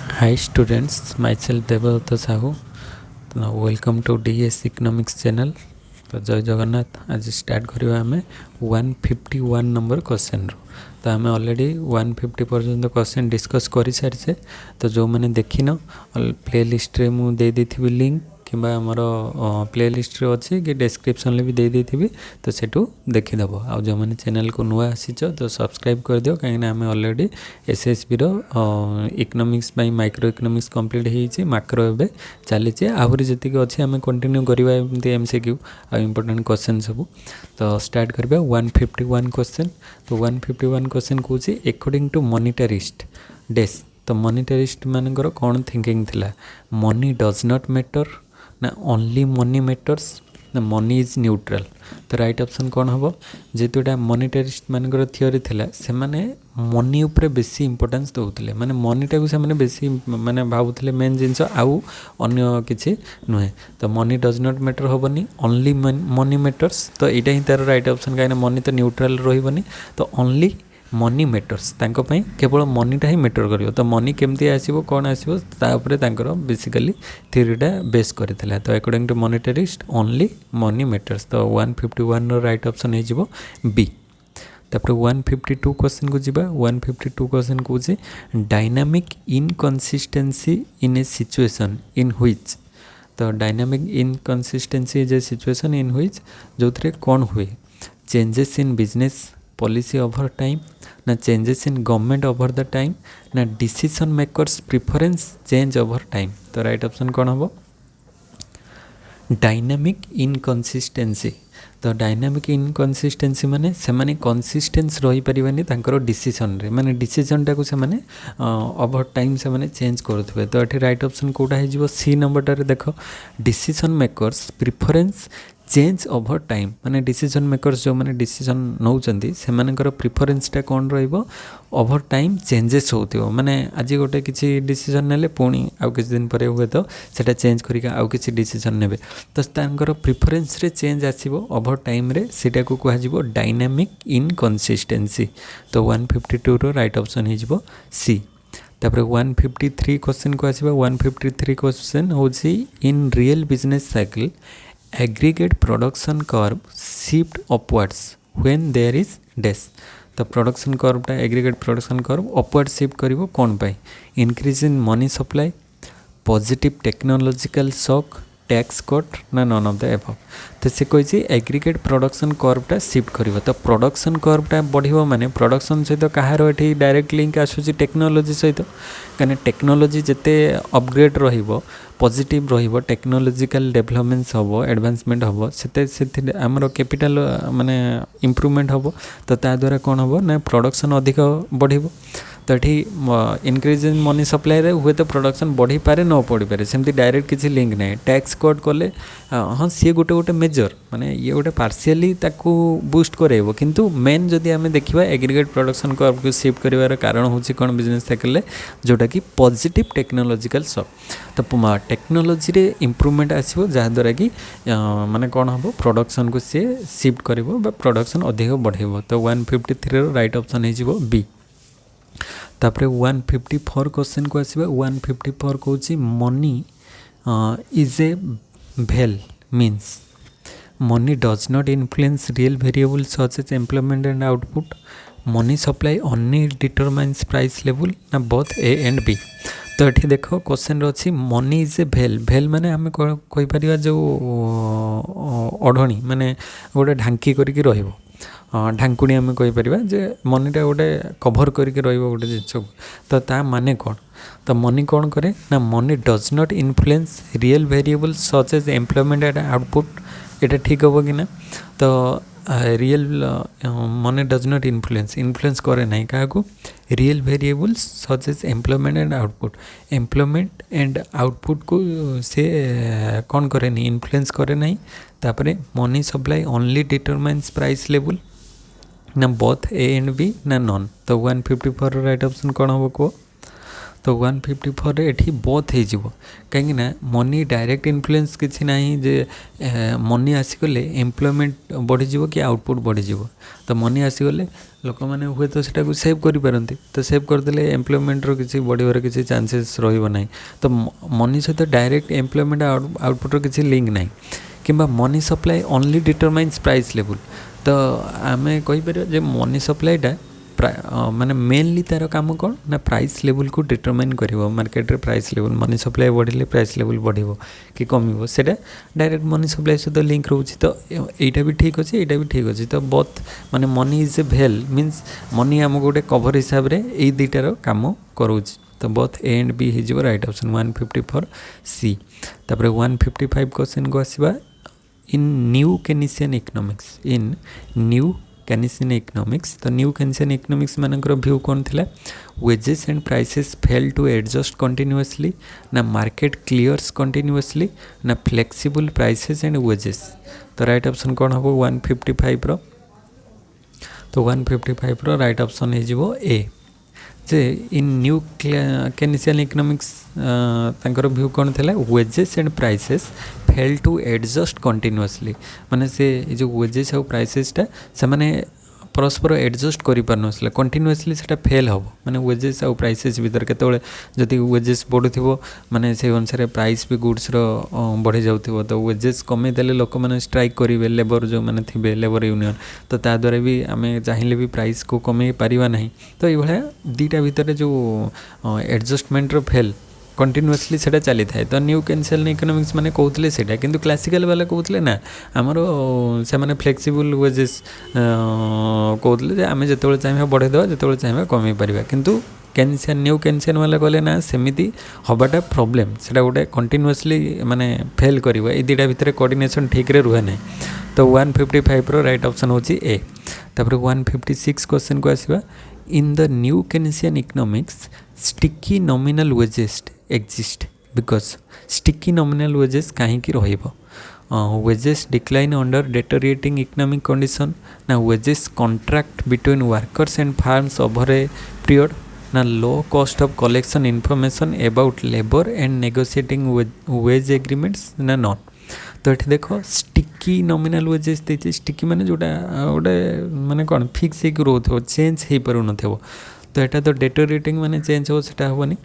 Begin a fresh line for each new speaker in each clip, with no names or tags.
Hi students, myself Devabrata Sahu. Now welcome to DS Economics channel. तो जय जगन्नाथ आज start करवा आम 151 नंबर क्वेश्चन रो तो आम ऑलरेडी 150 पर्यंत क्वेश्चन डिस्कस कर सारी तो जो मैंने देखिन प्ले लिस्ट रे मु दे देथिबि लिंक किंबा आमर प्ले लिस्ट रे अच्छी कि डिस्क्रिप्शन भी दे देथिबि तो सेटू देखिदेव आ जो मैंने चैनल को नुआ आसीच तो सब्सक्राइब कर दियो कहीं आम ऑलरेडी एसएसबी रो इकोनॉमिक्स बाय माइक्रो इकोनॉमिक्स कंप्लीट होईछि माइक्रो एबे चली आहरी जी अच्छे आम कंटिन्यू करवा एमती एमसीक्यू आ इम्पोर्टेंट क्वेश्चन सब तो स्टार्ट करबा 151 क्वेश्चन तो 151 क्वेश्चन कौन अकॉर्डिंग टू मॉनिटरिस्ट डेस तो मॉनिटरिस्ट मानकर कौन थिंकिंग थिला मनी डज नॉट मैटर ना ओनली मनी मैटर्स ना मनी इज न्यूट्रल तो राइट ऑप्शन कौन हम जेहेतु यहाँ मॉनिटरिस्ट मानकर थियोरी थिला से माने मनी उपरे बेसी इंपोर्टेंस दौले माने मनीटा को से बेसी माने भावुले मेन जिनस आउ अन्य किसी नुहे तो मनी डज नॉट मैटर हेनी ओनली मनी मैटर्स तो यहाँ ही तार राइट ऑप्शन कहीं मनी तो न्यूट्रल रही तो ओनली मनी मैटर्स केवल मनीटा ही मैटर कर तो मनी केमती आसो कौन आसो बेसिकली थ्योरीटा बेस करता तो according to monetarist only money matters तो 151 राइट ऑप्शन हो बी तापर 152 क्वेश्चन को जीवा 152 क्वेश्चन कौन dynamic inconsistency in a situation in which तो dynamic inconsistency is a situation in which जो कौन हुए changes in business policy over time ना changes in government over the time ना decision makers preference change over time तो right option कौन हम dynamic inconsistency तो डायनामिक इनकन्सिस्टेंसी माने से माने कंसिस्टेंस रही परिबानी तांकर डिसीजन रे माने डिसीजन टाको से माने ओवर टाइम से माने चेंज करथबे तो एठी राइट ऑप्शन कोटा हे जिवो सी नंबर टारे देखो decision makers preference change over time माने डिसीजन मेकर्स जो माने डिसीजन नौचंदी से मानकर प्रिफरेंसटा कौन रहिबो ओवर टाइम चेंजेस होतिबो माने आज गोटे किसी डिसीजन नेले पुणी आउ किछि दिन परे हुए तो सेटा चेंज करिका आउ किछि डिसीजन नेबे तो तांकर प्रिफरेंस रे चेंज आसीबो ओवर टाइम रे सेटा को कहा जिवो डायनामिक इनकन्सिस्टेंसी तो 152 रो राइट ऑप्शन हे जिवो सी तापर 153 क्वेश्चन को आसीबा 153 क्वेश्चन होछि in real business cycle aggregate production curve shift upwards when there is dash तो प्रोडक्शन कर्वटा aggregate production curve upward shift करिवो कोन पाई increase in money supply positive technological shock tax cut ना नन ऑफ द एबव तो से कही aggregate production कर्वटा शिफ्ट करिवो तो प्रोडक्शन कर्वटा बढ़िबो माने प्रोडक्शन सहित कहार एठी डायरेक्ट लिंक आसुची टेक्नोलॉजी सहित कने टेक्नोलॉजी जेते अपग्रेड रहिबो पॉजिटिव रहिबो टेक्नोलॉजिकल डेवलपमेंट्स हबो एडवांसमेंट हबो सेते हमरो कैपिटल माने इंप्रूवमेंट हबो तो ता द्वारा कोन हबो ना प्रोडक्शन अधिक बढ़िबो तो ये इनक्रीज इन मनी सप्लाई रे हुए तो प्रोडक्शन बढ़ी पारे न पड़ी पारे सेमती डायरेक्ट किसी लिंक नहीं टैक्स कट कले हाँ सी गोटे गोटे मेजर माने ये गोटे पार्शियली ताकू बूस्ट करेबो किंतु मेन जदि आमे देखिबा एग्रीगेट प्रोडक्शन कर्व को शिफ्ट करिवार कारण होची कोन बिजनेस साइकिल जोटा कि पॉजिटिव टेक्नोलॉजिकल शॉक तो टेक्नोलॉजी रे इंप्रूवमेंट आसीबो जहा द्वारा कि माने कोन हबो प्रोडक्शन को से शिफ्ट करिवो बा प्रोडक्शन अधिक बढ़ेबो तो 153 रो राइट ऑप्शन हे जिवो बी तापरे 154 क्वेश्चन को आसीबा 154 कहूँ money is a veil means money does not influence real variable such as employment and output money supply only determines price level ना बोथ ए एंड बी तो ये देख क्वेश्चन अच्छी money is a भेल भेल माने आम कहीपर जो ओढ़णी माने गोटे ढांकी करके रहिबो ढांकुणी आम कहीपर जे मनीटा गोटे कभर करके रोटे जिन तो ता माने कौन तो मनी कौन करे ना money does not influence real variable such as employment and output ये ठीक हम कि ना तो real money does not influence करे ना क्या real variables such as employment and output को से कौन करे नहीं इन्फ्लुएंस करे नहीं तापरे money supply only determines price level ना बोथ ए एंड बी ना नॉन तो 154 राइट ऑप्शन कौन हम कह तो 154 एठी बोथ हो कहीं मनी डायरेक्ट इन्फ्लुएंस किसी ना जे मनी आसीगले एम्प्लॉयमेंट बढ़ी कि आउटपुट बढ़ी तो मनी आसीगले लोक मैंने हुए तो सेटा को सेव करें तो सेव करदे एम्प्लॉयमेंट किसी बढ़िया किसी चांसेस रही तो मनी सहित डायरेक्ट एम्प्लॉयमेंट आउटपुट किसी लिंक ना कि money supply only determines price level तो आम कहीपर मनी सप्लाईटा माने मेनली तार काम कौन ना प्राइस लेवल को डिटरमाइन कर मार्केट रे प्राइस लेवल मनी सप्लाई बढ़िले प्राइस लेवल बढ़ो कि कम से डायरेक्ट मनी सप्लाई सहित लिंक रोचे तो यहाँ भी ठीक अच्छे यहाँ भी ठीक अच्छे तो बोथ माने money is a veil means money आम गोटे कभर हिसाब से यही दुईटार काम करोच तो बोथ ए एंड बी हो राइट ऑप्शन 154 सी तापर 155 क्वेश्चन को आसवा in new Keynesian economics in new Keynesian economics तो न्यू केनिसियन इकोनॉमिक्स मानकर व्यू कौन थिला wages and prices fail to adjust continuously ना मार्केट क्लियर्स कंटिन्यूअसली ना फ्लेक्सिबल प्राइसेस एंड वेजेस तो राइट ऑप्शन कौन हम 155 रो तो 155 रो राइट ऑप्शन हो ए जे इन न्यू केनिसियन इकोनॉमिक्स तांकर व्यू कौन थिला wages and prices fail to adjust continuously माने से जो वेजेस और प्राइसेसटा से माने परस्पर एडजस्ट करें कंटिन्यूअसली से फेल हम माने वेजेस और प्राइसेस भीतर केतबेले जदि वेजेस बढ़ुथिबो माने से अनुसार प्राइस भी गुड्स रो बढ़ी जाउथिबो तो वेजेस कमे देले लोक माने स्ट्राइक करेंगे लेबर जो माने थिबे लेबर यूनियन तो ता द्वारा भी आमे चाहिए भी प्राइस को कमे पारिबा नहीं तो ये भाया दीटा भीतर जो एडजस्टमेंट रो फेल कंटिन्यूअसली से चली थाए तो न्यू केनिसियन इकोनॉमिक्स माने कहते से किंतु क्लासिकल वाला कहते ना आमर से माने फ्लेक्सिबल वेजेस कहते आम जो चाहिए बढ़ेदेवा जो चाहिए कमे पार किंतु केनिसियन न्यू केनिसियन वाला कहले ना सेमिति हबाटा प्रॉब्लम से गोटे कंटिन्यूअसली माने फेल कर दुटा भितर कोऑर्डिनेशन ठीक रे रुहे ना तो 155 रो राइट ऑप्शन होची ए तापर 156 क्वेश्चन को आसीबा in the new Keynesian economics sticky nominal wages exist because sticky nominal wages कहीं रहिबो wages decline under deteriorating economic condition ना wages contract between workers and firms over a period ना low cost of collection information about labor and negotiating wage agreements ना not तो ये देख sticky nominal wages देती sticky माने जोटा गोटे माने कौन फिक्स हो रोथ चेंज हो पार न तो यहाँ तो डेटोरेटिंग माने चेंज हो सेटा हेनी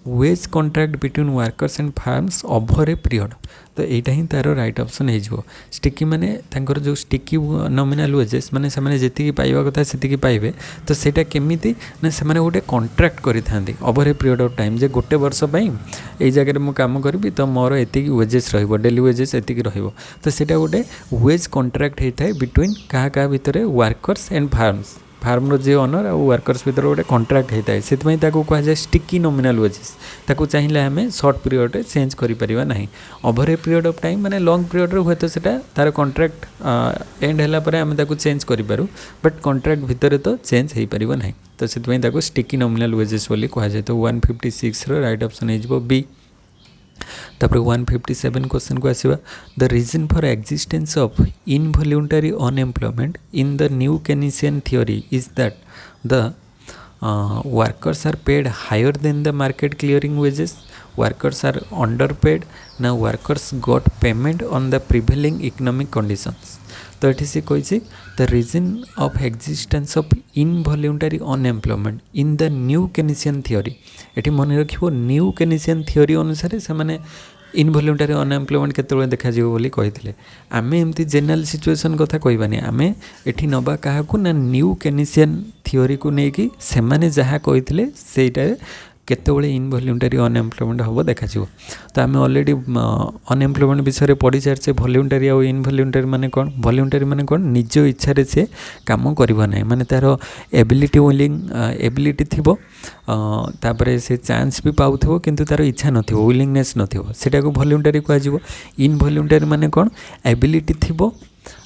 wage contract between workers and firms over a period तो यहाँ ही तार राइट ऑप्शन हो स्टिकी माने तांकर जो स्टिकी नॉमिनल वेजेस माने से जी पाइबा कथा से पाइबे तो सेटा केमिति ना से गोटे कॉन्ट्रैक्ट करें over a period of time जे गोटे वर्ष ये जगह मुझे काम करी तो मोर एति वेजेस डेली वेजेस एति तो सेटा गोटे वेज कॉन्ट्रैक्ट होता है बिटवीन क्या भितर वर्कर्स एंड फार्म्स फार्मर जी ओनर और वर्कर्स भीतर गोटे कॉन्ट्रैक्ट होता है से कहुए स्टिकी नॉमिनल वेजेस ताको चाहिए आम सर्ट पीरियड चेंज करें ना over a period of time माने लॉन्ग पीरियड हुए तो सेटा तार कॉन्ट्रैक्ट एंड है आम चेंज करूँ बट कॉन्ट्रैक्ट भितर तो चेंज हो पार ना तो से स्टिकी नॉमिनल वेजेस बोली कहुए तो 156 रो राइट ऑप्शन हो बी तापर 157 क्वेश्चन को आसवा the reason for existence of involuntary unemployment in the new Keynesian theory is that the workers are paid higher than the market clearing wages workers are under paid ना workers got payment on the prevailing economic conditions तो ये सी कही the reason of existence of involuntary unemployment in the new Keynesian theory ये मन रख new Keynesian theory अनुसार से मैंने इनवॉल्यूंटरी अनएम्प्लॉयमेंट केतबेले देखा बोली कही आम एमती जेनराल सिचुएशन कथा कहबानी आम एठी नबा क्या ना न्यू केनिसियन थियोरी को लेकिन से मैंने जहाँ कही से केतबेले इनवॉल्यूंटरी अनएम्प्लॉयमेंट हम देखा तो आम ऑलरेडी अनएम्प्लॉयमेंट विषय पढ़ी सारे वॉल्यूंटरी और इनवॉल्यूंटरी माने कौन वॉल्यूंटरी माने कौन निज इच्छा से काम करना ना माने तार एबिलिटी विलिंग एबिलिटी थी तापर से चांस भी पाऊथो किंतु तार इच्छा नथिबो विलिंगनेस नथिबो सेटा को वॉल्यूंटरी कहजिवो इनवॉल्यूंटरी माने कौन एबिलिटी थी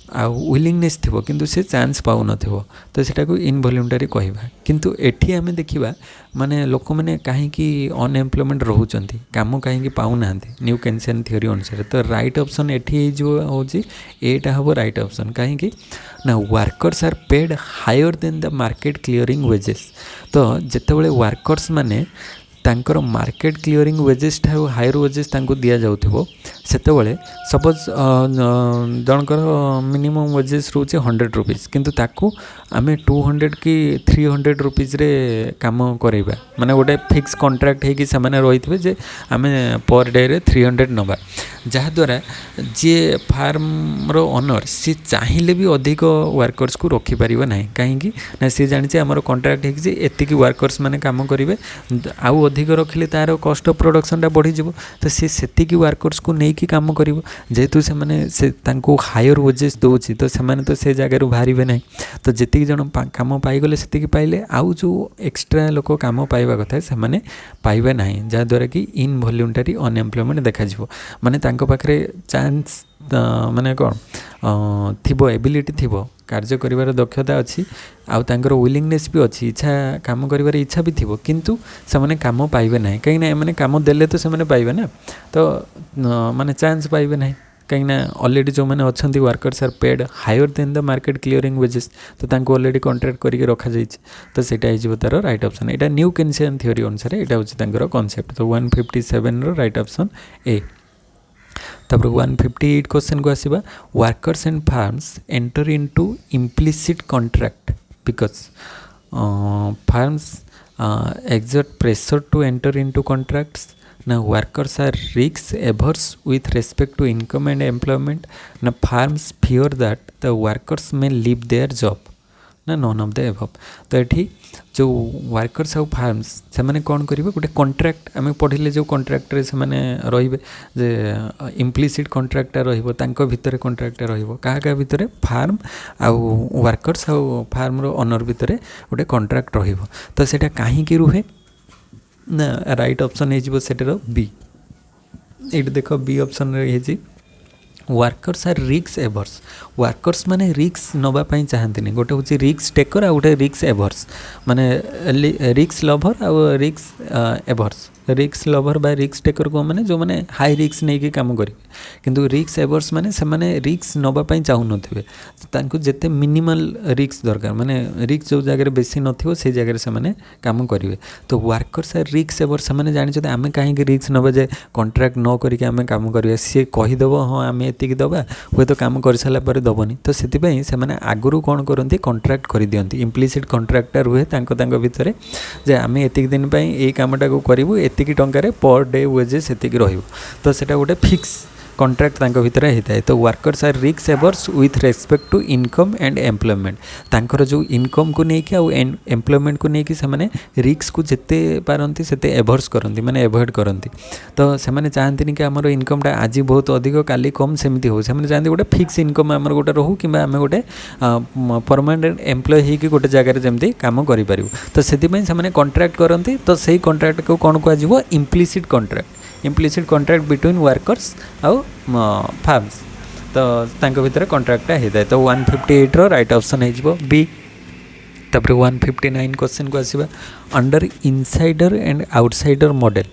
आ विलिंगनेस थी किंतु से चांस पाऊ नथिबो तो सेटा को इनवॉल्यूंटरी कहबा किंतु एठी आमे देखिबा माने लोक माने कहीं अनएम्प्लॉयमेंट रोचंती काम कहीं पाऊ नांती न्यू केनिसियन थियोरी अनुसार तो राइट ऑप्शन एठी जो होची एटा हबो राइट ऑप्शन कहीं ना workers are paid higher than the market clearing wages तो जेतेबेले वर्कर्स माने ତାଙ୍କର ମାର୍କେଟ୍ କ୍ଲିୟରିଂ ୱେଜେସ୍ ଠାରୁ ହାୟର ୱେଜେସ୍ ତାଙ୍କୁ ଦିଆଯାଉଥିବ ସେତେବେଳେ ସପୋଜ୍ ଜଣଙ୍କର ମିନିମମ୍ ୱେଜେସ୍ ରହୁଛି 100 rupees କିନ୍ତୁ ତାକୁ ଆମେ 200 କି 300 rupeesରେ କାମ କରାଇବା ମାନେ ଗୋଟେ ଫିକ୍ସ କଣ୍ଟ୍ରାକ୍ଟ ହେଇକି ସେମାନେ ରହିଥିବେ ଯେ ଆମେ ପର୍ ଡେରେ 300 ନେବା ଯାହାଦ୍ୱାରା ଯିଏ ଫାର୍ମର ଓନର୍ ସିଏ ଚାହିଁଲେ ବି ଅଧିକ ୱାର୍କର୍ସକୁ ରଖିପାରିବ ନାହିଁ କାହିଁକି ନା ସିଏ ଜାଣିଛି ଆମର କଣ୍ଟ୍ରାକ୍ଟ ହେଇକି ଯେ ଏତିକି ୱାର୍କର୍ସ ମାନେ କାମ କରିବେ ଆଉ ଅଧିକ ରଖିଲେ ତା'ର କଷ୍ଟ ଅଫ୍ ପ୍ରଡକ୍ସନ୍ଟା ବଢ଼ିଯିବ ତ ସିଏ ସେତିକି ୱାର୍କର୍ସକୁ ନେଇକି କାମ କରିବ ଯେହେତୁ ସେମାନେ ତାଙ୍କୁ ହାୟର ୱେଜେସ୍ ଦେଉଛି ତ ସେମାନେ ତ ସେ ଜାଗାରୁ ବାହାରିବେ ନାହିଁ ତ ଯେତିକି ଜଣ କାମ ପାଇଗଲେ ସେତିକି ପାଇଲେ ଆଉ ଯେଉଁ ଏକ୍ସଟ୍ରା ଲୋକ କାମ ପାଇବା କଥା ସେମାନେ ପାଇବେ ନାହିଁ ଯାହାଦ୍ୱାରା କି ଇନଭଲ୍ୟୁଣ୍ଟାରୀ ଅନଏମ୍ପ୍ଲୟମେଣ୍ଟ ଦେଖାଯିବ ମାନେ ତାଙ୍କ ପାଖରେ ଚାନ୍ସ ମାନେ କ'ଣ ଥିବ ଏବିଲିଟି ଥିବ କାର୍ଯ୍ୟ କରିବାର ଦକ୍ଷତା ଅଛି ଆଉ ତାଙ୍କର ୱିଲିଙ୍ଗନେସ୍ ବି ଅଛି ଇଚ୍ଛା କାମ କରିବାର ଇଚ୍ଛା ବି ଥିବ କିନ୍ତୁ ସେମାନେ କାମ ପାଇବେ ନାହିଁ କାହିଁକିନା ଏମାନେ କାମ ଦେଲେ ତ ସେମାନେ ପାଇବେ ନା ତ ମାନେ ଚାନ୍ସ ପାଇବେ ନାହିଁ କାହିଁକିନା ଅଲରେଡ଼ି ଯେଉଁମାନେ ଅଛନ୍ତି ୱାର୍କର୍ସ ଆର୍ ପେଡ୍ ହାୟର ଦେନ୍ ଦ ମାର୍କେଟ୍ କ୍ଲିୟରିଂ ୱେଜେସ୍ ତ ତାଙ୍କୁ ଅଲରେଡ଼ି କଣ୍ଟ୍ରାକ୍ଟ କରିକି ରଖାଯାଇଛି ତ ସେଇଟା ହେଇଯିବ ତା'ର ରାଇଟ୍ ଅପସନ୍ ଏଇଟା ନ୍ୟୁ କେନସିଆନ୍ ଥିଓରି ଅନୁସାରେ ଏଇଟା ହେଉଛି ତାଙ୍କର କନସେପ୍ଟ ତ 157ର ରାଇଟ୍ ଅପସନ୍ ଏ ତାପରେ 158 क्वेश्चन को आसवा workers and firms enter into implicit contract because firms exert pressure to enter into contracts. Now workers are risk averse with respect to income and employment. Now farms fear that the workers may leave their job. ना none of the above तो ये जो workers आउ farms से कौन करेंगे गोटे contract आम पढ़ले जो कॉन्ट्रैक्ट से रे जे इम्प्लिसिट कॉन्ट्रैक्टा भितर कॉन्ट्रैक्टा क्या भितर फार्म आउ वर्कर्स आउ फार्म ओनर भितर गोटे कॉन्ट्रैक्ट तो सेटा कहीं रुहे ना राइट ऑप्शन हो बी ये देख बी ऑप्शन रही वर्कर्स आर रिक्स एवर्स वर्कर्स माने रिक्स नवापाई चाहती गोटे हूँ रिक्स टेकर आ गोटे रिक्स एवर्स माने रिक्स लभर आ रिक्स एवर्स रिक्स लभर बा रिक्स टेकर को माने जो माने हाई रिक्स नहीं कि काम करेंगे किंतु रिक्स एवर्स माने से माने रिक्स नवापाई चाहून तांको जेते मिनिमल रिक्स दरकार माने रिक्स जो जगह बेसी नथिबो से जगह से माने काम करेंगे तो वर्कर्स आर रिक्स एवर्स से जानी आम कहीं रिक्स नवा जे कॉन्ट्रैक्ट न करके आम काम करेंगे सी कहीदेव हाँ आम एतिक दबा हुए तो काम कर सारा पर दबनी तो से आगुरी कौन करती कॉन्ट्रैक्ट कर दियंती इम्प्लिसिट कॉन्ट्रैक्टटा रुहे तांको भितर जे आम एतिक दिन पर यही कामटा को करूँ एतिक टंकार पर डे वेजेस एतिक रहिबो तो सेटा गोटे फिक्स कॉन्ट्रैक्ट तांको भितर होता है तो वर्कर्स आर रिक्स averse with respect to income and employment तांकर जो इनकम को लेकिन आउ एम्प्लॉयमेंट को लेकिन से रिक्स को जिते पारती से एवर्स करती माने एवॉइड करती तो से चाहती कि आमर इनकमटा आज बहुत अधिक काली कम सेमती हो चाहती गोटे फिक्स इनकम आमर गोटे रहू कि आम गोटे परमानेंट एम्प्लॉय होगी गोटे जगार जमी कम करूँ तो से कॉन्ट्रैक्ट करती तो सही कॉन्ट्रैक्ट को कौन कह implicit contract implicit contract between workers आउ फार्म्स तो तांको भितर कॉन्ट्रैक्टटा होता है तो 158 रो राइट ऑप्शन हो बी तापर 159 क्वेश्चन को आसवा under insider and outsider model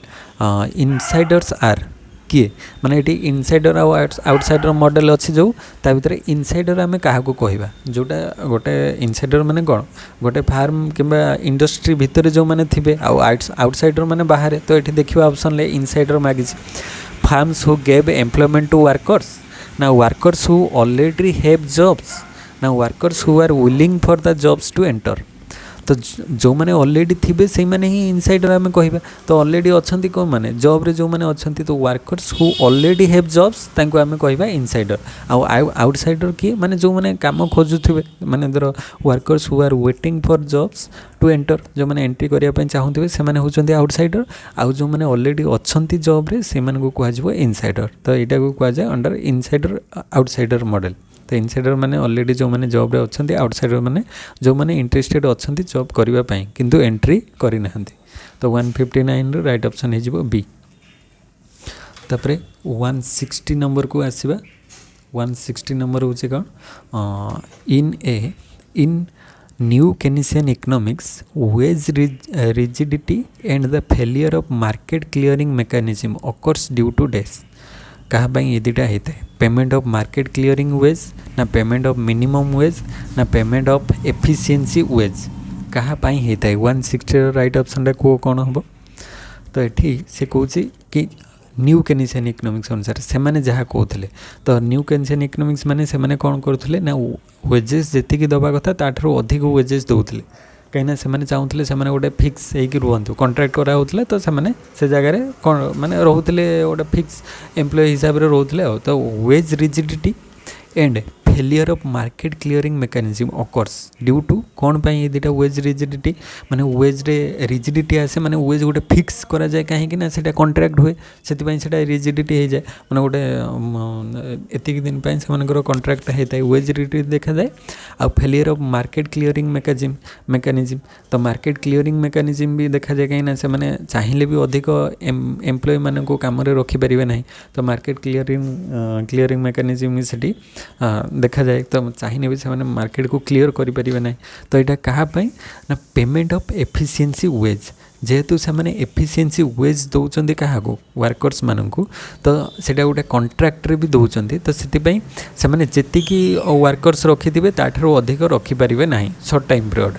insiders are किए माने ये इनसाइडर आउटसाइडर मॉडल अच्छी जो ता भीतर इनसाइडर आम क्या कहवा जोटा गोटे इनसाइडर माने कौन गोटे फार्म किंबा इंडस्ट्री भितर जो मैंने थे आउटसाइडर माने बाहर तो ये देखा ऑप्शन ले इनसाइडर मागी firms who gave employment to workers ना workers who already have jobs ना workers who are willing for the jobs to enter तो जो मैंने ऑलरेडी थे से मैंने ही इनसाइडर आम कह तो ऑलरेडी अच्छा कौन मैंने जॉब रे जो मैंने अच्छा तो workers who already have jobs तांको आम कहवा इनसाइडर आउटसाइडर किए माने जो मैंने काम खोजुथे माने धर workers who are waiting for jobs to enter जो मैंने एंट्री करने चाहूथे से होती आउटसाइडर आउ जो मैंने ऑलरेडी अच्छा जॉब रे से कह इनसाइडर तो यहाँ को कहुए अंडर इनसाइडर आउटसाइडर मॉडल तो इनसाइडर माने ऑलरेडी जो मैंने जॉब रे अच्छे आउटसाइडर माने जो मैंने इंटरेस्टेड अच्छा जॉब करने किंतु एंट्री करना तो 159 राइट ऑप्शन हो बी तापर 160 नंबर को आसवा 160 नंबर हूँ कौन in new Keynesian economics wage rigidity and the failure of market clearing mechanism occurs due to dash कहाँ ये दुटा होता है payment of market clearing wage ना पेमेंट ऑफ मिनिमम वेज ना पेमेंट ऑफ एफिशिएंसी वेज कहाँ होता है 160 राइट ऑप्शन को कौन हम तो ये से कौन कि न्यू केनिसियन इकोनॉमिक्स अनुसार से मैंने जहाँ कहते तो न्यू केनिसियन इकोनॉमिक्स माने से मैंने कौन करते ना वेजेस जी दवा कथा ताठू अधिक वेजेस दौले कहीं से चाहूले से गोटे फिक्स होगी रुहतु कंट्राक्ट कराला तो से जगार माने रोते गोटे फिक्स एम्प्लॉय हिसाब से रोते तो wage rigidity and failure of market clearing mechanism occurs due to कौन पाई ये दुटा वेज रिजिडिटी माने वेज रे रिजिडिटी आसे माने वेज गोटे फिक्स करा जाए कहीं ना सेटा कॉन्ट्रैक्ट हुए से रिजिडिटी हो जाए माने गोटे एतिक दिन पाई से कॉन्ट्रैक्ट होता है वेज रिजिडिटी देखा जाए आ failure of market clearing mechanism तो मार्केट क्लियरिंग मेकानिज्म भी देखा जाए कहीं से माने चाहिए भी अधिक एम्प्लॉय मान को काम रखिपारे ना तो मार्केट क्लियरिंग मेकानिज्म से देखा जाए तो चाहिए भी से मार्केट को क्लियर करें ना तो यहाँ कहाँपाई ना पेमेंट ऑफ एफिशिएंसी वेज जेहेतु से मैंने एफिशिएंसी वेज दौरान क्या वर्कर्स मानू तो सेटा गोटे कॉन्ट्रैक्ट भी दौरान तो से जी वर्कर्स रखिथे ताठू अधिक रखिपारे ना सर्ट टाइम पीरियड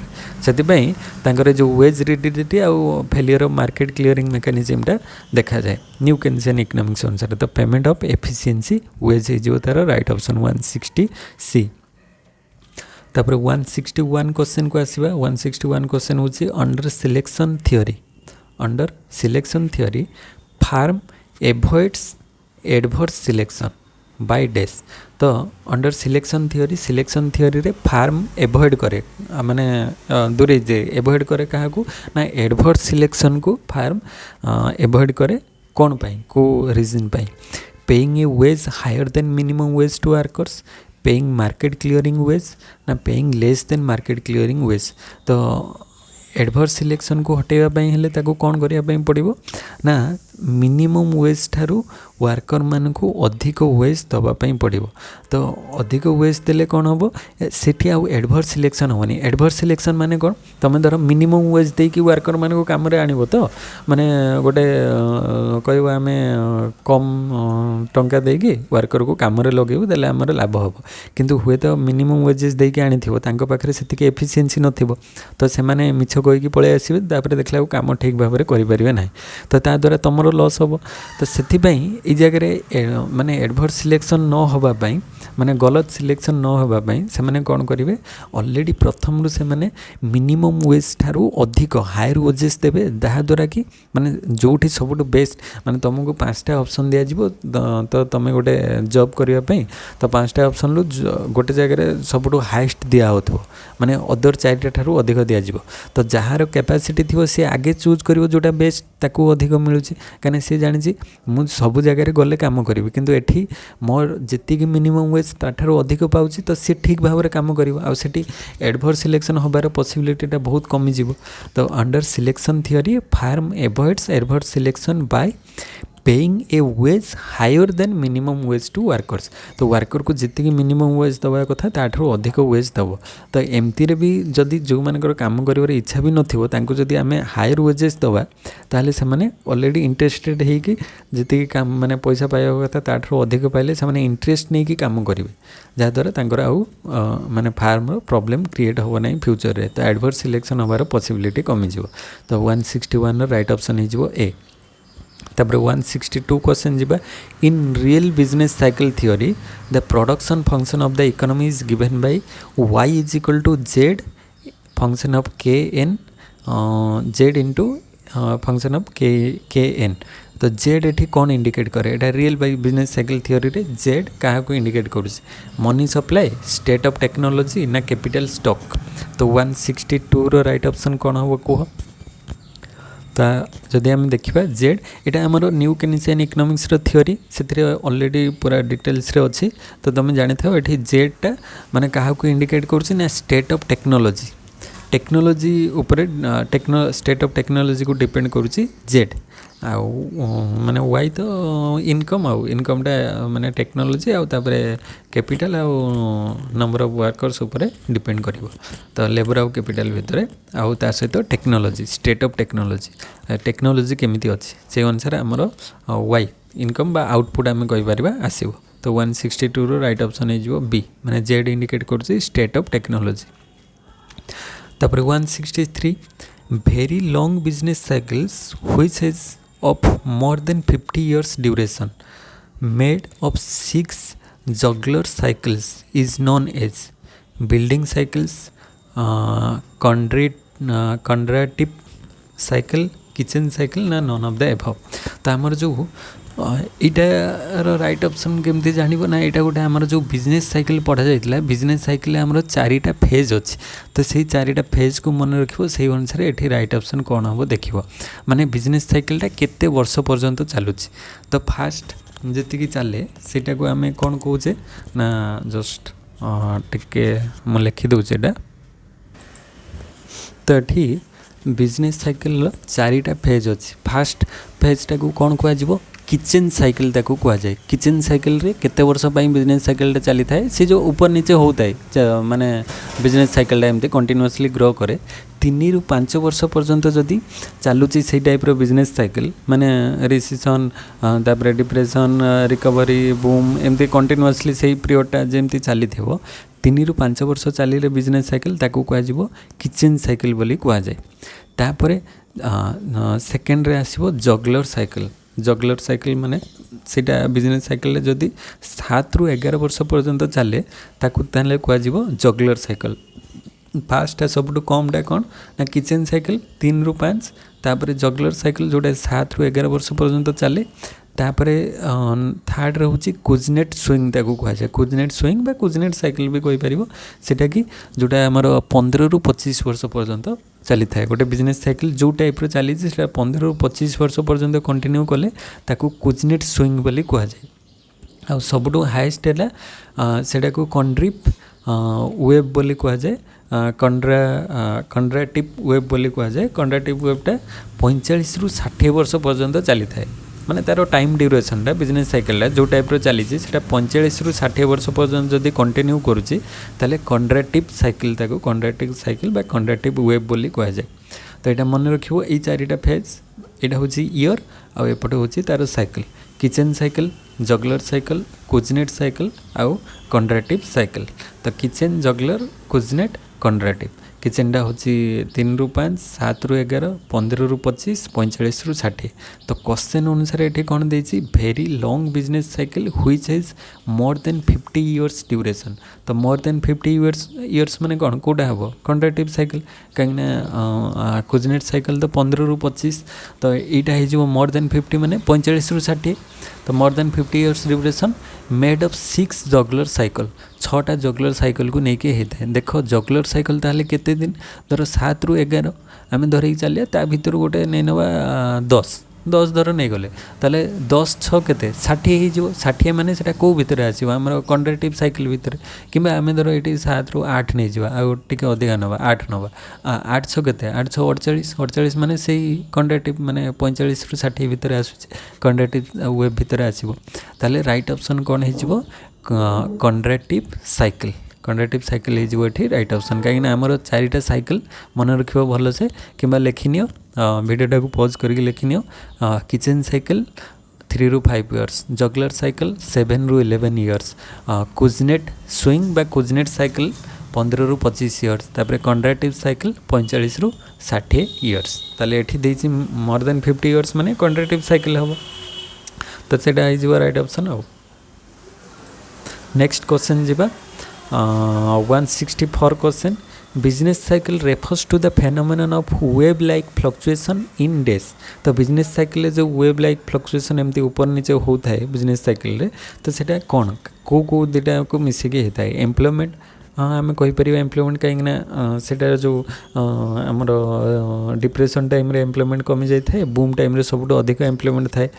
से जो वेज रिजिडिटी आ फेलियर ऑफ मार्केट क्लियरिंग मेकानिज्मटा देखा जाए न्यू केनिसियन इकोनॉमिक्स अनुसार तो पेमेंट ऑफ एफिशिएंसी वेज हो तार राइट ऑप्शन 160C तापर 161 क्वेश्चन को आसवा 161 क्वेश्चन हूँ under selection theory firm avoids adverse selection by dash तो अंडर सिलेक्शन थियोरी रे फार्म एवॉइड करे माने दूरे जे एवॉइड करे क्या ना एडवर्स सिलेक्शन को फार्म एवॉइड करे कौन पाई को रीजन पाई paying a wage higher than minimum wage to workers paying market clearing wage ना paying less than market clearing wage तो एडवर्स सिलेक्शन को हटेबाई हेले ताको कौन करने पड़ो ना मिनिमम वेज ठारू वर्कर मान को अधिक वेज दवापाई पड़ो तो अधिक वेज देले कौन हम सेठी आउ एडवर्स सिलेक्शन होनी एडवर्स सिलेक्शन माने कौन तुम धर मिनिमम वेज देकी वर्कर मान को काम आनब तो माने गोटे कह आम कम टंका देकी वर्कर को काम लगे देले आमर लाभ हम किंतु हुए तो मिनिमम वेजेस देकी आनी पाखे से एफिशिएंसी नथिबो तो से मिछ कहीकि पलि आसबे तापर देखला काम ठीक भाव में करें ना तो ता द्वारा तुमर लॉस हम तो से जगह माने एडवर्स सिलेक्शन न होगापाई माने गलत सिलेक्शन न होगापाई से कौन करेंगे ऑलरेडी प्रथम से माने मिनिमम वेज ठारू अधिक हायर वेजेस देवे जहाँद्वारा कि माने जोठी सब बेस्ट माने तुमको 5टा ऑप्शन दिज्व तो तुम गोटे जॉब करने तो 5टा ऑप्शन रु गोटे जगह सब हाएस्ट दिया हो माने अदर 4टा ठारू अधिक दिज्व तो जार कैपेसिटी थी सी आगे चूज कर जोटा बेस्ट ताकू अधिक मिलूँ कहीं सी जानी मुझ सब जगह गले काम करी किंतु एठी मोर जी मिनिमम वेज ताठारू अधिक पाऊँ तो सी ठीक भाव में काम कर एडवर्स सिलेक्शन होबार पॉसिबिलिटीटा बहुत कमिज तो under selection theory firm avoids adverse selection by paying a wage higher than minimum wage to workers तो वर्कर को जी मिनिमम वेज दवा कथा ताठू अधिक वेज दब तो एमती भी जदि जो मानकर काम कर इच्छा भी नथिबो जदि आम हायर वेजेस दवा ताले से माने ऑलरेडी इंटरेस्टेड होगी जी काम माने पैसा पाइबा कथा ताठू अधिक पाइले से माने इंटरेस्ट नहीं कि काम करेंगे जहाँद्वारा तांकर आउ माने फार्म प्रॉब्लम क्रिएट हो ना फ्यूचर रे तो एडवर्स सिलेक्शन होबार पॉसिबिलिटी कमिज तो 161 राइट ऑप्शन हो ए तापर 162 क्वेश्चन जीवा in real business cycle theory the production function of the economy is given by y is equal to z function of K N z into function of K N तो Z एठी कौन indicate करे एटा real by business cycle theory रे Z क्या को indicate करुछ money supply state of technology ना कैपिटल स्टॉक तो 162 रो राइट ऑप्शन कौन हम कह तो जदि आम देखा जेड यहाँ आमर न्यू केनिसियन इकोनॉमिक्स थियोरी से ऑलरेडी पूरा डिटेल्स रे अच्छी तो तुम जानी था ये जेडटा माने क्या इंडिकेट करुँच स्टेट ऑफ टेक्नोलॉजी उपरे स्टेट ऑफ टेक्नोलॉजी को डिपेंड करुँच जेड आउ माने वाई तो इनकमटा माने टेक्नोलॉजी आउ तापरे कैपिटल आउ नंबर ऑफ वर्कर्स उपरे डिपेंड करिवो तो लेबर आउ कैपिटल भितर आउ ता सहित टेक्नोलॉजी स्टेट ऑफ टेक्नोलॉजी केमिति अछि से अनुसार हमर वाई इनकम बा आउटपुट आम कहि परिबा आसीबो तो 162 रो राइट ऑप्शन हो बी माने जेड इंडिकेट करुँच स्टेट ऑफ टेक्नोलॉजी तापर 163 very long business cycles which has of more than 50 years duration made of 6 juggler cycles is known as building cycles, quadratic cycle, kitchen cycle ना none of the above। तो आमर जो इटार right option केमती जानव ना यहाँ गोटे आमर जो बिजनेस साइकिल पढ़ा जाता बिजनेस साइकिल आमर चारिटा फेज अच्छी तो से चारिटा फेज को मन रखियो से अनुसार ये राइट ऑप्शन कौन हम देखियो माने बिजनेस साइकिलटा केते वर्ष पर्यंत चलुची। तो फास्ट जी चले सेटा को आम कौन कहे ना जस्ट टिके मु लिखि दूचे एटा। तो ये बिजनेस साइकिल चारिटा फेज अच्छी फास्ट फेजटा को कौन कह किचेन साइकिल ताकू कहुए। किचेन साइकिल रे केते वर्ष पाई बिजनेस साइकिल चली थाए सी जो ऊपर नीचे होता है माने बिजनेस साइकिल एमती कंटिन्यूअसली ग्रो करे 3 ରୁ 5 वर्ष पर्यंत जदि चलुची से टाइप रो बिजनेस साइकिल माने रिसेशन तापर डिप्रेशन रिकवरी बूम एमती कंटिन्यूअसली से पीरियडटा जेमती चली थेबो 3 ରୁ 5 वर्ष चलिले बिजनेस साइकिल ताकू कहुए किचेन साइकिल बोली कहुए। तापरे सेकेंड रे आसीबो जगलर साइकिल। जगलर साइकिल माने सीटा बिजनेस साइकिल जदि 7 ରୁ 11 वर्ष पर्यंत चले ताकू ताले कहुए जगलर साइकिल। फास्टा सब कमटा कौन ना किचेन साइकिल 3 ରୁ 5 तापर जगलर साइकिल जोटा 7 ରୁ 11 वर्ष पर्यंत चले। तापरे थर्ड रोचे कुजनेट स्विंग ताकू कहुए। कुजनेट स्विंग बा कुजनेट साइकिल भी कहि परिबो सेटा कि जोटा हमर 15 ରୁ 25 वर्ष पर्यंत चली थाए। गोटे बिजनेस साइकिल जो टाइप रो चली 15 ରୁ 25 वर्ष पर्यंत कंटिन्यू कले ताकू कुजनेट स्विंग बोली कहुए। आ सबुठु हाईएस्ट है सेटा को कंड्रिप वेब बोली कहुए। कंड्राटिव वेब बोली कहुए। कंड्राटिव वेबटा 45 ରୁ 60 वर्ष पर्यंत चली थाए माने तार टाइम ड्यूरेशनटा बिजनेस साइकिलटा जो टाइप रो चली 45 ରୁ 60 वर्ष पर्यंत जदि कंटिन्यू करुच्ची ताले कंड्राटिव साइकिल ताको कंड्राटिव साइकिल बा कंड्राटिव वेब बोली कहुए। तो यहाँ मन रखिबो एई चारिटा फेज यहाँ हूँ ईयर आउ एपटे हूँ तार cycle Kitchin cycle juggler cycle Kuznets cycle आउ कंड्राटिव साइकिल। तो किचेन जगलर कुजनेट कंड्राटिव किचेनटा हूँ 3 ରୁ 5 7 ରୁ 11 15 ରୁ 25 45 ରୁ 60। तो क्वेश्चन अनुसार ये कौन देती very long business cycle which is more than 50 years duration. तो मोर देन 50 इयर्स माने कौन कौटा हम कंड्राटिव साइकिल कहीं कुजनेट साइकिल तो 15 ରୁ 25 तो यहाँ हो मोर देन 50 माने 45 ରୁ 60। तो more than 50 years duration made of 6 Juglar cycle 6टा जगलर साइकिल को लेकिन होता है। देख जगलर साइकिल ताहले केते दिन धर 7 ରୁ 11 आम धरिक चलिए ता भीतर गोटे नहीं नवा 10 धर नहीं गले ताले 10 6 केते 60 हो 60 माने सेटा को भितर आसीबो हमर कंड्राटिव साइकिल भितर किबा आम धर ये 7 ରୁ 8 नहीं जावा आ टिके अधिका नवा 8 नवा 8 6 केते 8 6 48 48 माने से कंड्राटिव माने 45 ରୁ 60 भितर आसुचे कंड्राटिव वेब भितर आसीबो ताले राइट ऑप्शन कौन हो कंड्राटिव साइकिल। कंड्राटिव साइकिल हो राइट ऑप्शन कहीं आमर चारिटा साइकिल मन रख भल से कि लिखिनियो वीडियोटा को पॉज करके लिखिनियो किचेन साइकिल 3 ରୁ 5 इयर्स जगलर साइकिल 7 ରୁ 11 इयर्स कुजनेट स्विंग बा कुजनेट साइकिल 15 ରୁ 25 इयर्स तापर कंड्राटिव साइकिल 45 ରୁ 60 इयर्स। ताले एठी देछि मोर देन 50 इयर्स माने कंड्राटिव साइकिल हम तो सेटा हो राइट ऑप्शन हो। नेक्स्ट क्वेश्चन जीवा 164 question business cycle refers to the phenomenon of wave like fluctuation in days. तो बिजनेस साइकिल जो वेव लाइक फ्लक्चुएशन एमती ऊपर नीचे होता है बिजनेस साइकिल रे तो सेटा कौन को दुटा को मिसिकी होता है एम्प्लॉयमेंट हाँ आम कहीपर एम्प्लॉयमेंट कहीं सेटा जो आमर डिप्रेशन टाइम रे एम्प्लॉयमेंट कमी जाए बूम टाइम रे सब अधिक एम्प्लॉयमेंट थाए।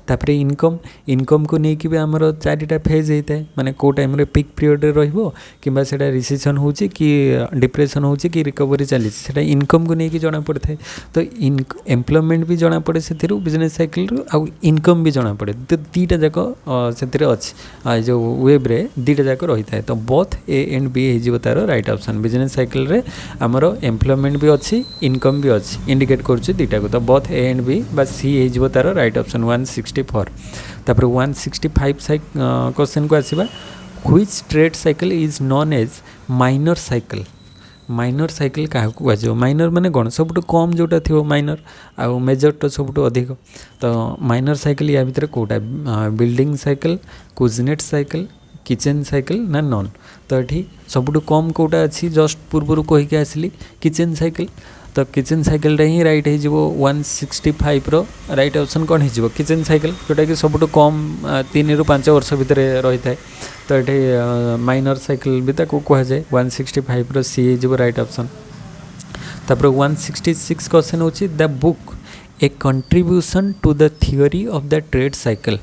तापर इनकम को लेकिन भी आमर चारिटा फेज होता है माने को टाइम रे पिक पीरियड रे रहिबो किंबा सेटा रिसेशन होची कि डिप्रेशन होची कि रिकवरी चली सेटा इनकम को लेकिन जना पड़े थाए। तो एम्प्लॉयमेंट भी जना पड़े से बिजनेस साइकिल रू आउ इनकम भी जना पड़े तो दीटा जाक से अच्छी जो वेब रे दीटा जाक रही है। तो बोथ ए एंड बी हो तार राइट ऑप्शन बिजनेस साइकिल रे आमर एम्प्लॉयमेंट भी अच्छी इनकम भी अच्छी इंडिकेट करुच्ची दुटा को। तो बोथ ए एंड बी बा सी हो तार राइट ऑप्शन 164। तापर 165 क्वेश्चन को आसवा which trade cycle is known as minor cycle. Minor cycle क्या कह माइनर माने कौन सब कम जोटा थी माइनर आउ मेजर तो सब अधिक तो माइनर साइकिल या भितर कोटा building cycle Kuznets cycle Kitchin cycle ना नन तो ये सबुठ कम कोटा अच्छी जस्ट पूर्व कहीकि आसली किचेन साइकिल तो किचेन साइकिल ही रईट हो 165 रईट ऑप्शन कौन हो किचेन साइकिल जोटा कि सबुठ कम 3 ରୁ 5 वर्ष भितर रही है तो ये माइनर साइकिल भी कहुए 165 सी हो रईट ऑप्शन तापर 166 क्वेश्चन हो the book a contribution to the theory of the trade cycle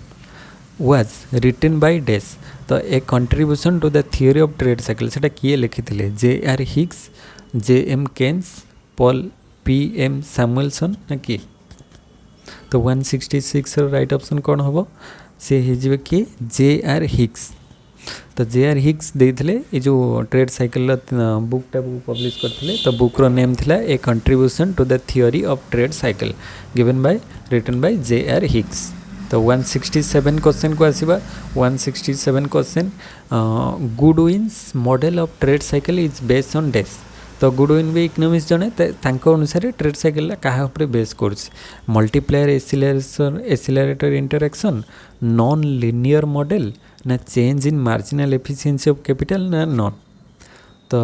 was written by dash तो a contribution to the theory of trade cycle से किए लिखी J R. Hicks J M. Keynes Paul P M. Samuelson ना किए तो 166 right option कौन हम सी हो किए जे.आर. हिग्स तो जे.आर. हिग्स देते ये जो ट्रेड साइकिल बुकटा पब्लिश करते तो बुक्र नेम थिला a contribution to the theory of trade cycle given by written by J R. Hicks तो 167 क्वेश्चन को आसीबा 167 question Goodwin's model of trade cycle is based on dash तो गुडविन भी इकोनॉमिस्ट जने अनुसार ट्रेड साइकिल क्या बेस कर multiplier accelerator interaction non linear model ना change in marginal efficiency of capital ना नॉन तो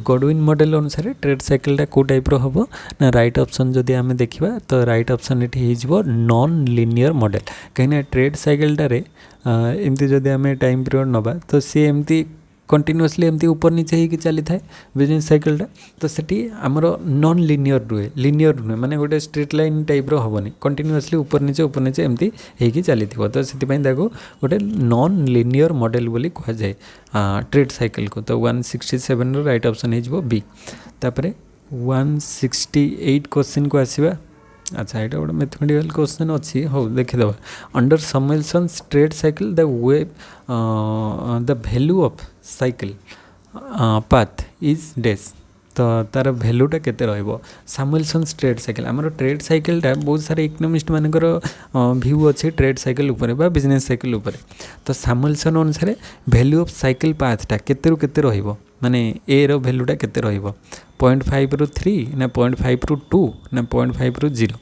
गुडविन मॉडल अनुसार ट्रेड साइकिल को टाइप हम ना राइट ऑप्शन जदि आम देखा तो राइट ऑप्शन ये हो नॉन लिनियर मॉडल कहीं ट्रेड साइकिल एमती जदि आम टाइम पीरियड नवा तो सी एमती कंटिन्यूअसली एमती ऊपर नीचे होगी चली थाए बिजनेस साइकिलटा तो सेठी आमर नॉन लिनियर रुहे माने गोटे स्ट्रेट लाइन टाइप हेनी कंटिन्यूअसली ऊपर नीचे एमती होगी चली तो से गोटे नॉन लिनियर मॉडल बोली कहुए ट्रेड साइकिल को तो 167 राइट ऑप्शन हो बी तापर 168 क्वेश्चन को आसवा अच्छा यहाँ गोटे मैथमेटिकल क्वेश्चन अच्छी हो देखीदे under Samuelson's trade cycle the web the value of cycle path is dash तो तार भैल्यूटा केते रहइबो सैमुएल्सन्स ट्रेड साइकिल आमर ट्रेड साइकिलटा बहुत सारे इकोनॉमिस्ट मानकर व्यू अच्छे ट्रेड साइकिल उपरे बा बिजनेस साइकिल उपरे तो सैमुएल्सन अनुसार वैल्यू ऑफ साइकिल पाथटा केते रु केते रहइबो माने ए रो वैल्यूटा केते रहइबो 0.5 ରୁ 3 ना 0.5 ରୁ 2 ना 0.5 ରୁ 0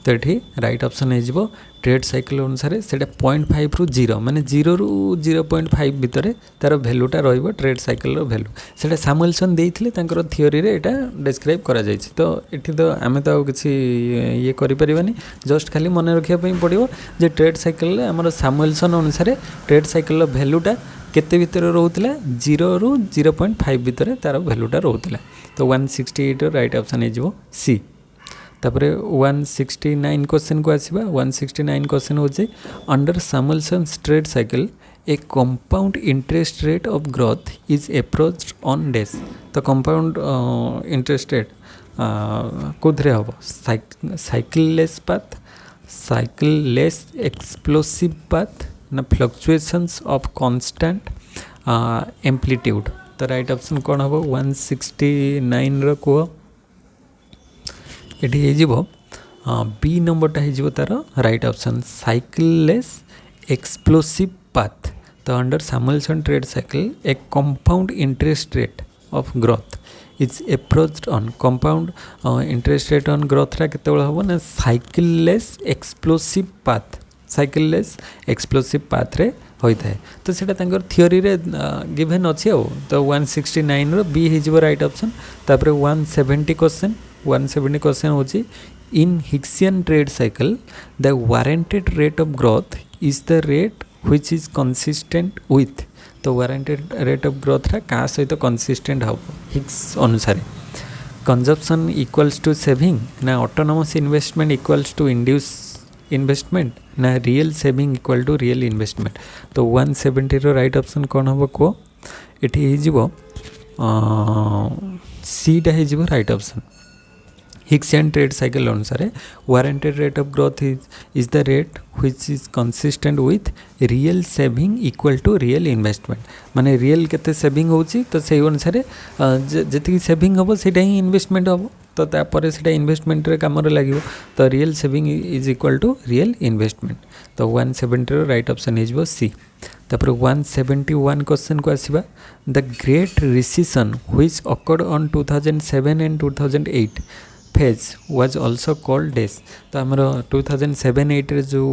तो ये राइट ऑप्शन हो ट्रेड साइकिल अनुसार से 0.5 ରୁ 0 माने 0 ରୁ 0.5 भितर तार भैल्यूटा रहिबो ट्रेड साइकिल भैल्यू से सैमुएल्सन देइथिले तांकर थियोरी रे एटा डिस्क्राइब करा जायछि तो एठी तो आमे तो किसी ये करि परिबानी जस्ट खाली मन रखिया पई पड़िबो जे ट्रेड साइकिल हमर सैमुएल्सन अनुसार ट्रेड साइकिल भैल्यूटा केते भितर रोहुतला 0 ରୁ 0.5 भितर तार भैल्यूटा रोहुतला तो 168 राइट ऑप्शन हो सी तापर 169 क्वेश्चन को आसवा 169 क्वेश्चन हो under Samuelson's trade cycle a compound interest rate of growth is approached on dash तो कंपाउंड इंटरेस्ट रेट कौन हम cycle less path cycle less explosive path ना फ्लक्चुएशंस ऑफ कांस्टेंट एम्प्लीट्यूड तो राइट ऑप्शन कौन हम 169 कह ये बी नंबरटा हो तार right option cycle less explosive path तो under Samuelson trade cycle a compound interest rate of growth is approached on compound interest rate on growth केत हम ना cycle less explosive path cycle less explosive path रे होता है तो सेटा theory रे गिवन अच्छे तो 169 बी हो राइट ऑप्शन तापर 170 क्वेश्चन हो in Hicksian trade cycle the warranted rate of growth is the rate which is consistent with तो वारंटेड रेट ऑफ ग्रोथ क्या सहित कंसिस्टेंट हम हिग्स अनुसार कंजप्शन इक्वल्स टू सेविंग ना autonomous investment equals to induce investment ना real saving equal to real investment तो 170 right option कौन हम कह ये हो सीटा हो right option Hicksian trade cycle अनुसार warranted rate of growth is the rate which is consistent with real saving equal to real investment माने रियल केते सेविंग होची तो से अनुसार जी सेविंग हम से ही इन्वेस्टमेंट हम तो तापर से इन्वेस्टमेंट काम लगे तो real saving is equal to real investment. तो 170 राइट ऑप्शन हो सी। तापर 171 क्वेश्चन को आसवा the great recession which occurred on 2007 and 2008 phase was also called dash. तो आमर 2007-8 जो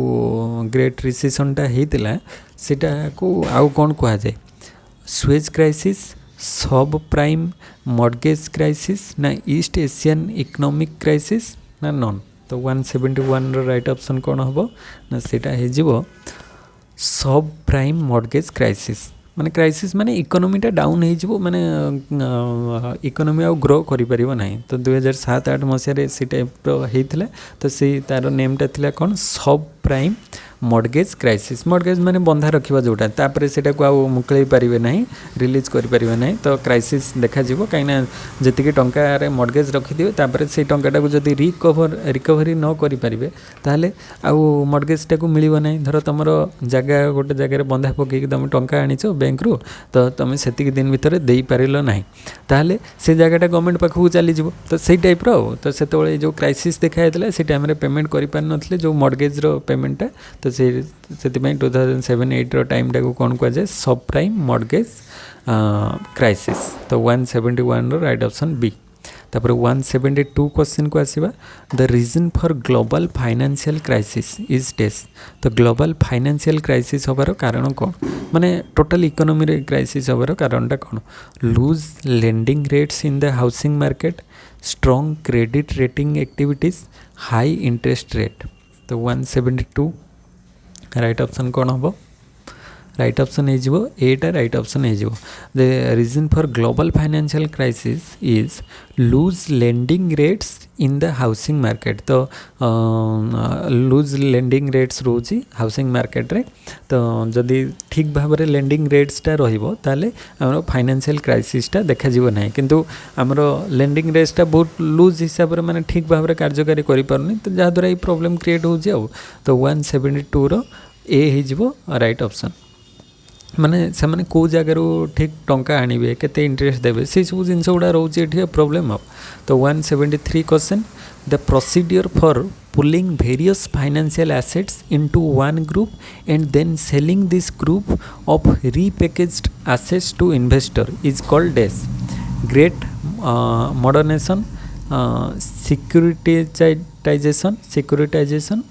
ग्रेट रिसेशनटा होता सेटा को आउ कौन कह जाए सुएज क्राइसिस सब प्राइम मॉर्गेज क्राइसिस ना ईस्ट एशियन इकोनॉमिक क्राइसिस ना नॉन। तो 171 राइट ऑप्शन कौन हम ना सेटा हो सब प्राइम मॉर्गेज क्राइसिस माने क्राइसिस माने इकोनॉमीटा डाउन हो माने इकोनॉमी आउ ग्रो करि परिबो नाही। तो 2007-8 मसीह से टाइप होता तो से तार नेमटा थिला कौन सब प्राइम मॉर्गेज क्राइसिस। मॉर्गेज माने बंधा रखा जोटा तापर सेटा को आउ मुकले पारिबे नाही रिलीज करि परिबे नाही। तो क्राइसिस देखा जीवो काइना जतिके टंका रे मॉर्गेज रखि दियो तापर से टंकाटा को जदी रिकवरी न करि परिबे ताहले आउ मॉर्गेजटा को मिलिबो नाही। धर तमर जगह गोटे जगह बंधा पकई तुम टंका आनिचो बैंक रु तो तुम सेतिक दिन भितर देई पारिलो नाही ताहले से जगहटा गवर्नमेंट पाखु चली जिवो। तो सेई टाइप रो तो सेतबेले जो क्राइसिस देखा हेतला से टाइम रे पेमेंट करि पार नथले जो मॉर्गेज रो पेमेंटटा। तो से 2007-8 रो टाइम टाको कौन कह जाए सब प्राइम मॉर्गेज क्राइसिस। तो 171 रो राइट ऑप्शन बी। तापर 172 क्वेश्चन को आसवा the reason for global financial crisis is dash. तो ग्लोबल फाइनेंशियल क्राइसिस होबार कारण कौन माने टोटल इकोनॉमी रे क्राइसिस होबार कारणटा कौन loose lending rates in the housing market strong credit rating activities high interest rate. तो 172 राइट ऑप्शन कौन हम राइट ऑप्शन हो एटा राइट ऑप्शन हो the reason for global financial crisis is loose lending rates in the housing market. तो loose lending rates रोची housing market रे। तो जदि ठीक भाव में लेंडिंग रेट्सटा रहिबो ताले हमर फाइनेंशियल क्राइसिसटा देखा जीवो नाही किंतु हमर लेंडिंग रेट्सटा बहुत लूज हिसाब रे माने ठीक भाव में कार्यकारी करि पारुनी तो जहा द्वारा ये प्रॉब्लम क्रिएट हो जाउ। तो 172 रो ए हिजबो राइट ऑप्शन माने से माने को जगार ठीक टंका आनिबे केते इंटरेस्ट देबे से सब जिनस गुड़ा रोचे एठी प्रॉब्लम हो। तो 173 question the procedure for pooling various financial assets into one group and then selling this group of repackaged assets to investor is called as great moderation securitization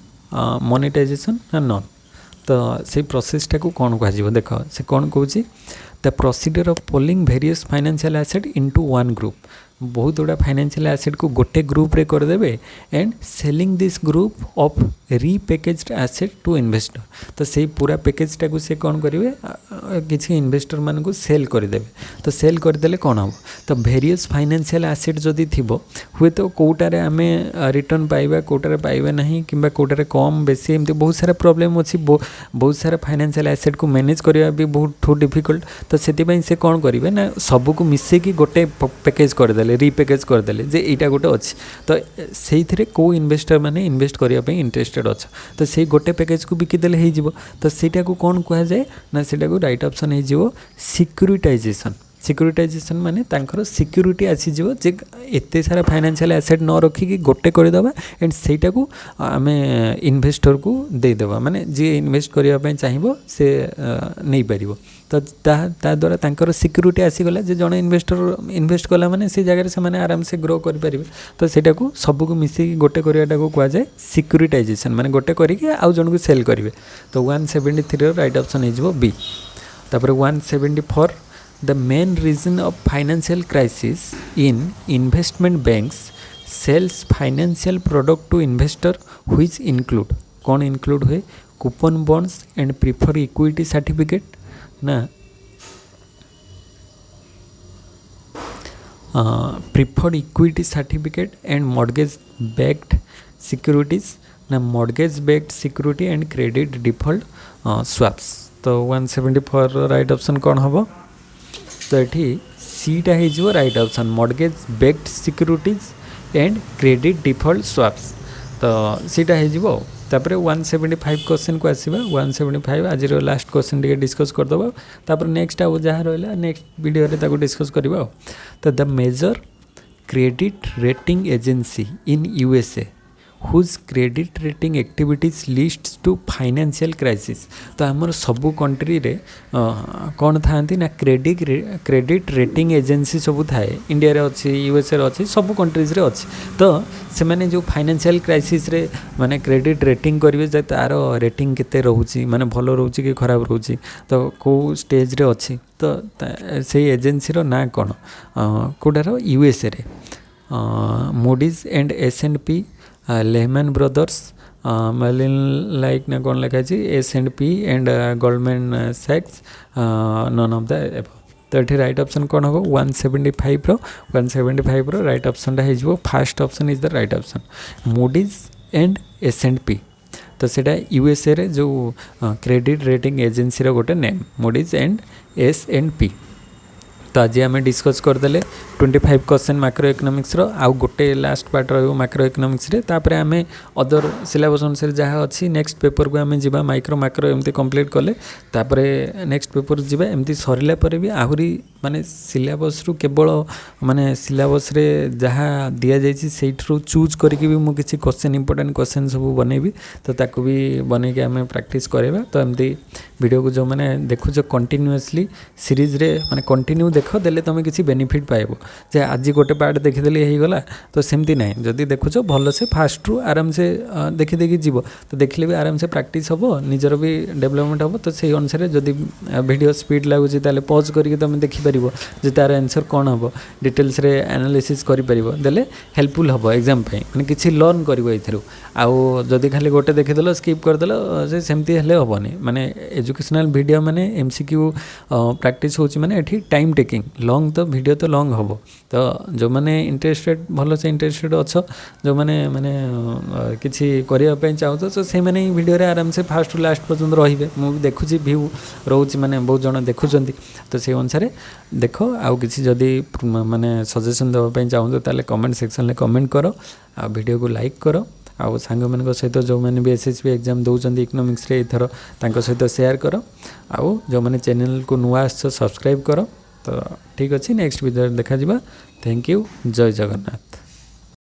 monetization ना नॉन। तो से प्रोसेसटा को कौन कह देख से कौन कौन the procedure of pooling various financial asset into one group बहुत गुड़ा फाइनेंशियल एसेट को गोटे ग्रुप रे करदेवे and selling this group of repackaged asset to investor. तो से पूरा पैकेजटा को से कौन करेंगे किसी इन्वेस्टर मान को सेल करदेवे। तो सेल करदेले कौन हम तो वेरियस फाइनेंशियल एसेट जदि थिबो हुए तो कोटारे आमे रिटर्न पाइबा कोटारे पाइबा नहीं किंबा कोटारे कम बेसी एमती बहुत सारा प्रॉब्लम अच्छी बहुत सारा फाइनेंशियल एसेट को मैनेज करवा भी बहुत डिफिकल्ट। तो से से कौन करेंगे ना सबको मिसेकी गोटे पैकेज करदेले रीपैकेज करदेले जे एटा गोटे अच्छी। तो से को इन्वेस्टर माने इन्वेस्ट करने इंटरेस्टेड अच्छा तो से गोटे पैकेज को बिकिदेले हो। तो सेटा को कौन कह जाए ना सेटा को राइट ऑप्शन हो सिक्यूरिटाइजेशन। सिक्यूरिटाइजेशन माने तांकर सिक्यूरिटी आसीजिवो जे एते सारा फाइनेंशियल एसेट न रखिकी गोटे करदेवा एंड सेटा को आमे इन्वेस्टर को देदेवा माने जे इन्वेस्ट करबा पय चाहिबो से नहीं पारिबो। तो ता द्वारा तांकर सिक्यूरिटी आसीगला जे जणे इन्वेस्टर इन्वेस्ट कला माने से जगह से माने आराम से ग्रो कर पारिबे। तो सेटा को सब को मिसी गोटे करवाटा को कह जाए सिक्यूरिटाइजेशन माने गोटे करिके आउ जण को सेल करिवे। तो 173 राइट ऑप्शन हो बी। तापर 174 The main reason of financial crisis in investment banks sells financial product to investor which include कौन include हुए coupon bonds and prefer equity certificate ना preferred equity certificate and mortgage backed securities ना mortgage backed security and credit default swaps। तो 174 right option कौन हम तो ये सीटा हो right option mortgage backed securities and credit default swaps. तो सीटा हो तापर 175 क्वेश्चन को आसवा 175 आज लास्ट क्वेश्चन टे डिस्कस करदे तापर नेक्स्ट आउ जहाँ रहा नेक्स्ट वीडियो रे ताको डिस्कस करवा। तो the major credit rating agency in USA whose credit rating activities led to financial crisis. तो आमर सबू कंट्री रे कौन था ना क्रेडिट रेटिंग एजेंसी सब थाए इंडिया रे अच्छी यूएसए रे अच्छी सब कंट्रीज रे अच्छी। तो से मैंने जो फाइनेंशियल क्राइसिस रे माने क्रेडिट रेटिंग करेंगे जे तार रेटिंग केते रोची माने भलो रोची कि खराब रोची तो को स्टेज रे अच्छी। तो से एजेंसी रो ना कौन कोडार यूएसए रे Moody's and S and P Lehman Brothers मलिन लाइक ना कौन लिखा एस&पी एंड गोल्डमैन सैक्स नन ऑफ द एबव। तो ये राइट ऑप्शन कौन हम 175 रो राइट ऑप्शन हो first option is the right option Moody's and S and P. तो सेटा यूएसए रे जो क्रेडिट रेटिंग एजेंसी रो गोटे नेम मूडीज एंड एस&पी। तो आज आम डिस्कस करदे 25 क्वेश्चन मैक्रो इकोनॉमिक्स रो आउ गोटे लास्ट पार्ट रो मैक्रो इकोनॉमिक्स रे तापर आम अदर सिलेबस अनुसार जहाँ अच्छी नेक्स्ट पेपर को आम जा माइक्रो मैक्रो एमती कंप्लीट कले तापर नेक्स्ट पेपर जीवा एमती सरला पर भी आहरी माने सिलेबस रु केवल माने सिलेबस रे जहाँ दिया जाइए सेठू चूज करके भी मुझे किसी क्वेश्चन इंपोर्टेंट क्वेश्चन सब बनैबी तो ताकू भी बन के आम प्रैक्टिस करवा। तो एमती वीडियो को जो मैंने देखुच कंटिन्यूअसली सीरीज रे माने कंटिन्यू देख देले तुम किसी बेनिफिट पाइब जे आज गोटे पार्ट देखीदे हो गला। तो सेमती ना जदि देखुच भल से फास्ट रु आराम से देखी देखी जीव तो देखले भी आराम से प्रैक्टिस हम निजर भी डेवलपमेंट हम। तो से अनुसार जदि वीडियो स्पीड लगुच ताले पॉज करके तुम देखिपर जे तार आंसर कौन हम डिटेल्स रे एनालिसिस करि परिबो देले हेल्पफुल हम एग्जाम पे माने किसी लर्न करिवो एथिरु। आउ जदि खाली गोटे देखिदेल स्किप करदेल जे सेमती हेले हेबनी माने एजुकेशनल वीडियो माने एमसीक्यू प्रैक्टिस होची माने एठी टाइम टेकिंग लॉन्ग तो वीडियो तो लॉन्ग हम। तो जो मैंने इंटरेस्टेड भल से इंटरेस्टेड अच्छ जो मैंने माने किसी करने चाहूँ तो से मैंने वीडियो रे आराम से फास्ट लास्ट पर्यंत रे मुझे देखुची व्यू रोच माने बहुत जन देखुंत। तो से अनुसार देख आउ किसी जदि माने सजेशन देवाई चाहूँ तो कमेंट सेक्शन में कमेंट कर आ वीडियो को लाइक कर आउ सांग मान सहित जो मैंने भी एसएसबी एग्जाम दौरान इकोनॉमिक्स रे एथर तांको सहित शेयर कर आउ जो मैंने चैनल को नुआ सब्सक्राइब कर। तो ठीक अच्छे नेक्स्ट वीडियो देखा। थैंक यू जय जगन्नाथ।